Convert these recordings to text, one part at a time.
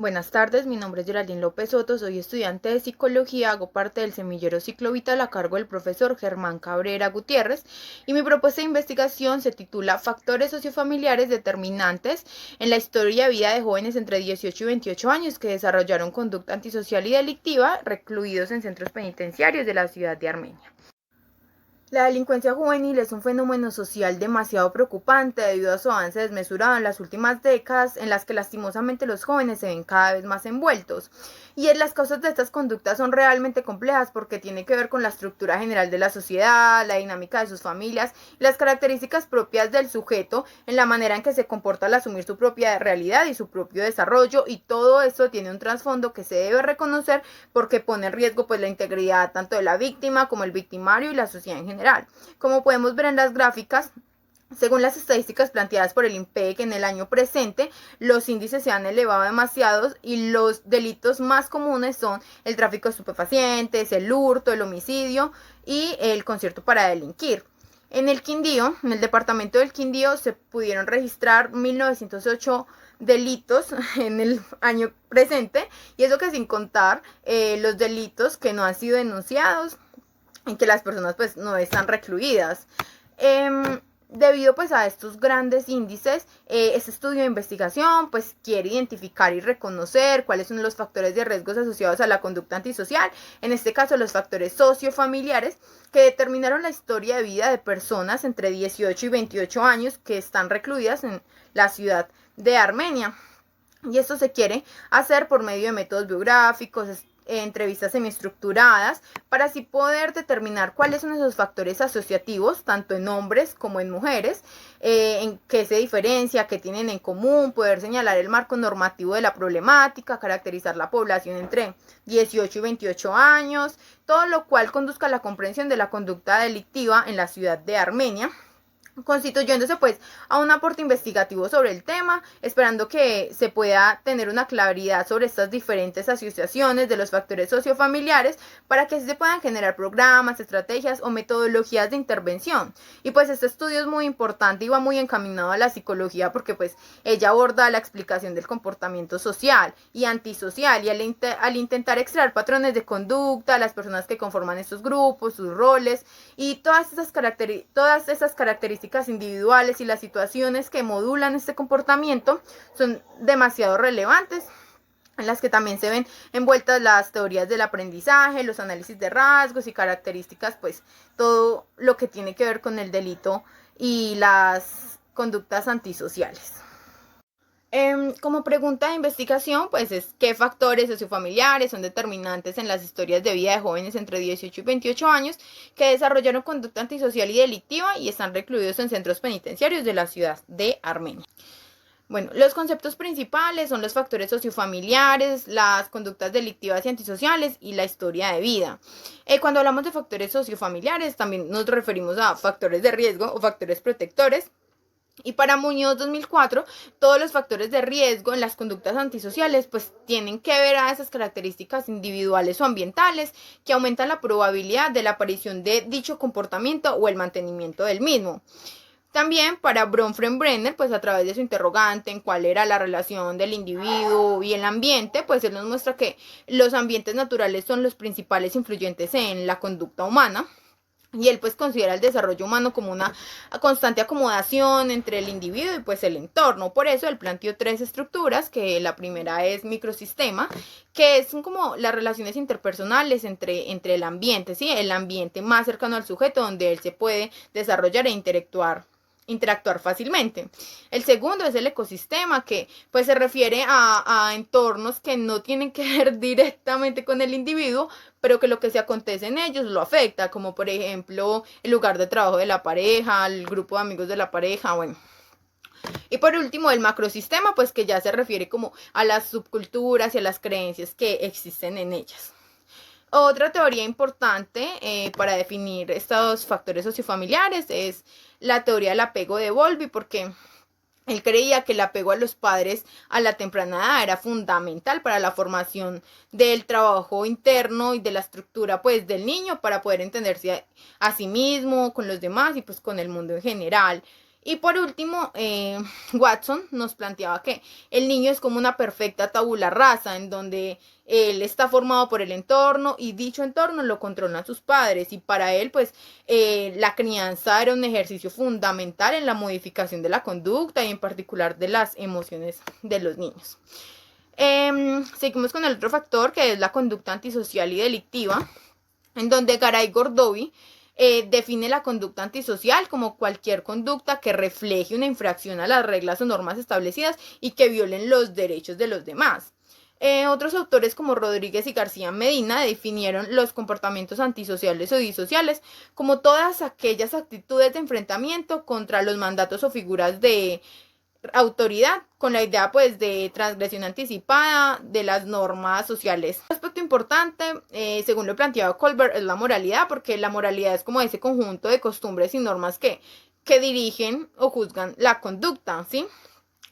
Buenas tardes, mi nombre es Geraldine López Soto, soy estudiante de psicología, hago parte del semillero Ciclo Vital a cargo del profesor Germán Cabrera Gutiérrez y mi propuesta de investigación se titula Factores sociofamiliares determinantes en la historia y vida de jóvenes entre 18 y 28 años que desarrollaron conducta antisocial y delictiva recluidos en centros penitenciarios de la ciudad de Armenia. La delincuencia juvenil es un fenómeno social demasiado preocupante debido a su avance desmesurado en las últimas décadas en las que lastimosamente los jóvenes se ven cada vez más envueltos. Y las causas de estas conductas son realmente complejas porque tiene que ver con la estructura general de la sociedad, la dinámica de sus familias y las características propias del sujeto en la manera en que se comporta al asumir su propia realidad y su propio desarrollo, y todo esto tiene un trasfondo que se debe reconocer porque pone en riesgo la integridad tanto de la víctima como el victimario y la sociedad en general. Como podemos ver en las gráficas, según las estadísticas planteadas por el INPEC, en el año presente los índices se han elevado demasiado y los delitos más comunes son el tráfico de estupefacientes, el hurto, el homicidio y el concierto para delinquir. En el Quindío, en el departamento del Quindío, se pudieron registrar 1908 delitos en el año presente, y eso que sin contar los delitos que no han sido denunciados y que las personas pues no están recluidas. Debido pues a estos grandes índices, este estudio de investigación pues quiere identificar y reconocer cuáles son los factores de riesgos asociados a la conducta antisocial, en este caso los factores sociofamiliares que determinaron la historia de vida de personas entre 18 y 28 años que están recluidas en la ciudad de Armenia. Y esto se quiere hacer por medio de métodos biográficos, entrevistas semiestructuradas, para así poder determinar cuáles son esos factores asociativos, tanto en hombres como en mujeres, en qué se diferencia, qué tienen en común, poder señalar el marco normativo de la problemática, caracterizar la población entre 18 y 28 años, todo lo cual conduzca a la comprensión de la conducta delictiva en la ciudad de Armenia, constituyéndose pues a un aporte investigativo sobre el tema, esperando que se pueda tener una claridad sobre estas diferentes asociaciones de los factores sociofamiliares para que así se puedan generar programas, estrategias o metodologías de intervención. Y pues este estudio es muy importante y va muy encaminado a la psicología porque pues ella aborda la explicación del comportamiento social y antisocial, y al intentar extraer patrones de conducta, las personas que conforman estos grupos, sus roles y todas esas características individuales y las situaciones que modulan este comportamiento son demasiado relevantes, en las que también se ven envueltas las teorías del aprendizaje, los análisis de rasgos y características, pues todo lo que tiene que ver con el delito y las conductas antisociales. Como pregunta de investigación, pues es qué factores sociofamiliares son determinantes en las historias de vida de jóvenes entre 18 y 28 años que desarrollaron conducta antisocial y delictiva y están recluidos en centros penitenciarios de la ciudad de Armenia. Bueno, los conceptos principales son los factores sociofamiliares, las conductas delictivas y antisociales y la historia de vida. Cuando hablamos de factores sociofamiliares, también nos referimos a factores de riesgo o factores protectores. Y para Muñoz 2004, todos los factores de riesgo en las conductas antisociales pues tienen que ver a esas características individuales o ambientales que aumentan la probabilidad de la aparición de dicho comportamiento o el mantenimiento del mismo. También para Bronfenbrenner, pues a través de su interrogante en cuál era la relación del individuo y el ambiente, pues él nos muestra que los ambientes naturales son los principales influyentes en la conducta humana. Y él pues considera el desarrollo humano como una constante acomodación entre el individuo y pues el entorno. Por eso él planteó tres estructuras, que la primera es microsistema, que son como las relaciones interpersonales entre el ambiente, ¿sí? El ambiente más cercano al sujeto donde él se puede desarrollar e interactuar fácilmente. El segundo es el ecosistema, que pues se refiere a entornos que no tienen que ver directamente con el individuo, pero que lo que se acontece en ellos lo afecta, como por ejemplo el lugar de trabajo de la pareja, el grupo de amigos de la pareja, bueno. Y por último, el macrosistema, pues que ya se refiere como a las subculturas y a las creencias que existen en ellas. Otra teoría importante para definir estos factores sociofamiliares es la teoría del apego de Bowlby, porque él creía que el apego a los padres a la temprana edad era fundamental para la formación del trabajo interno y de la estructura pues del niño para poder entenderse a sí mismo, con los demás y pues con el mundo en general. Y por último, Watson nos planteaba que el niño es como una perfecta tabula rasa, en donde él está formado por el entorno y dicho entorno lo controlan sus padres, y para él pues la crianza era un ejercicio fundamental en la modificación de la conducta y en particular de las emociones de los niños. Seguimos con el otro factor, que es la conducta antisocial y delictiva, en donde Garay Gordovi define la conducta antisocial como cualquier conducta que refleje una infracción a las reglas o normas establecidas y que violen los derechos de los demás. Otros autores como Rodríguez y García Medina definieron los comportamientos antisociales o disociales como todas aquellas actitudes de enfrentamiento contra los mandatos o figuras de autoridad, con la idea pues de transgresión anticipada de las normas sociales. Un aspecto importante, según lo planteaba Colbert, es la moralidad, porque la moralidad es como ese conjunto de costumbres y normas que dirigen o juzgan la conducta, ¿sí?,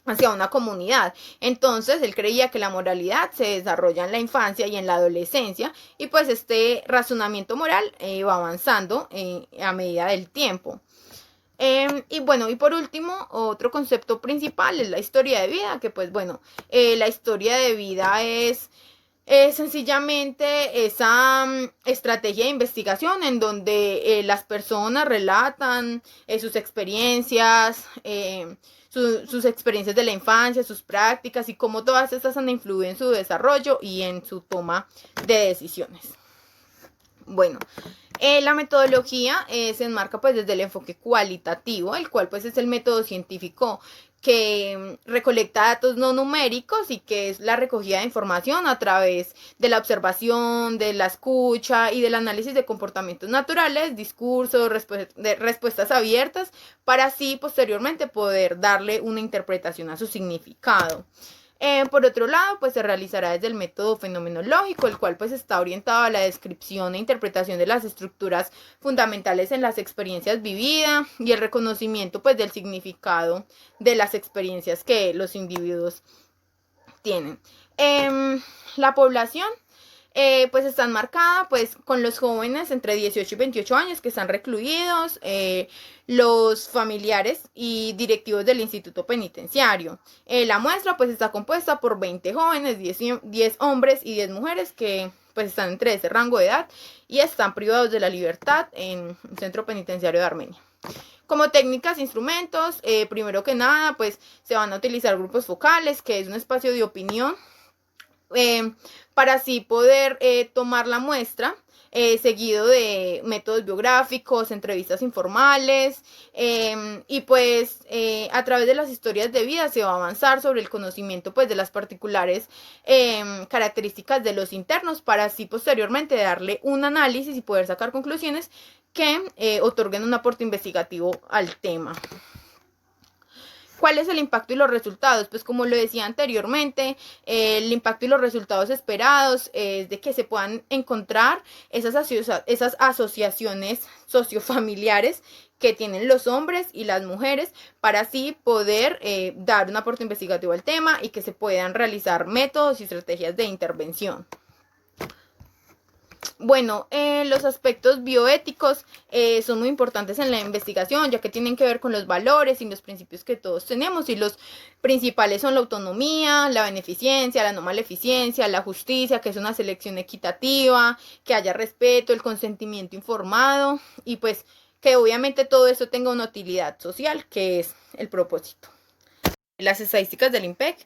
hacia una comunidad. Entonces él creía que la moralidad se desarrolla en la infancia y en la adolescencia, y pues este razonamiento moral va avanzando a medida del tiempo. Y bueno, y por último, otro concepto principal es la historia de vida, que pues bueno, la historia de vida es sencillamente esa estrategia de investigación en donde las personas relatan sus experiencias, sus experiencias de la infancia, sus prácticas y cómo todas estas han influido en su desarrollo y en su toma de decisiones. Bueno, la metodología se enmarca pues desde el enfoque cualitativo, el cual pues es el método científico que recolecta datos no numéricos y que es la recogida de información a través de la observación, de la escucha y del análisis de comportamientos naturales, discursos, respuestas abiertas, para así posteriormente poder darle una interpretación a su significado. Por otro lado, pues se realizará desde el método fenomenológico, el cual pues está orientado a la descripción e interpretación de las estructuras fundamentales en las experiencias vividas y el reconocimiento pues del significado de las experiencias que los individuos tienen. La población pues está enmarcada pues con los jóvenes entre 18 y 28 años que están recluidos, los familiares y directivos del instituto penitenciario. La muestra pues está compuesta por 20 jóvenes, 10 hombres y 10 mujeres que pues están entre ese rango de edad y están privados de la libertad en el centro penitenciario de Armenia. Como técnicas, instrumentos, primero que nada pues se van a utilizar grupos focales, que es un espacio de opinión, para así poder tomar la muestra, seguido de métodos biográficos, entrevistas informales, y pues a través de las historias de vida se va a avanzar sobre el conocimiento pues de las particulares características de los internos, para así posteriormente darle un análisis y poder sacar conclusiones que otorguen un aporte investigativo al tema. ¿Cuál es el impacto y los resultados? Pues como lo decía anteriormente, el impacto y los resultados esperados es de que se puedan encontrar esas asociaciones sociofamiliares que tienen los hombres y las mujeres, para así poder dar un aporte investigativo al tema y que se puedan realizar métodos y estrategias de intervención. Bueno, los aspectos bioéticos son muy importantes en la investigación, ya que tienen que ver con los valores y los principios que todos tenemos, y los principales son la autonomía, la beneficencia, la no maleficencia, la justicia, que es una selección equitativa, que haya respeto, el consentimiento informado y pues que obviamente todo eso tenga una utilidad social, que es el propósito. Las estadísticas del INPEC,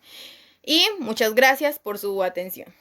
y muchas gracias por su atención.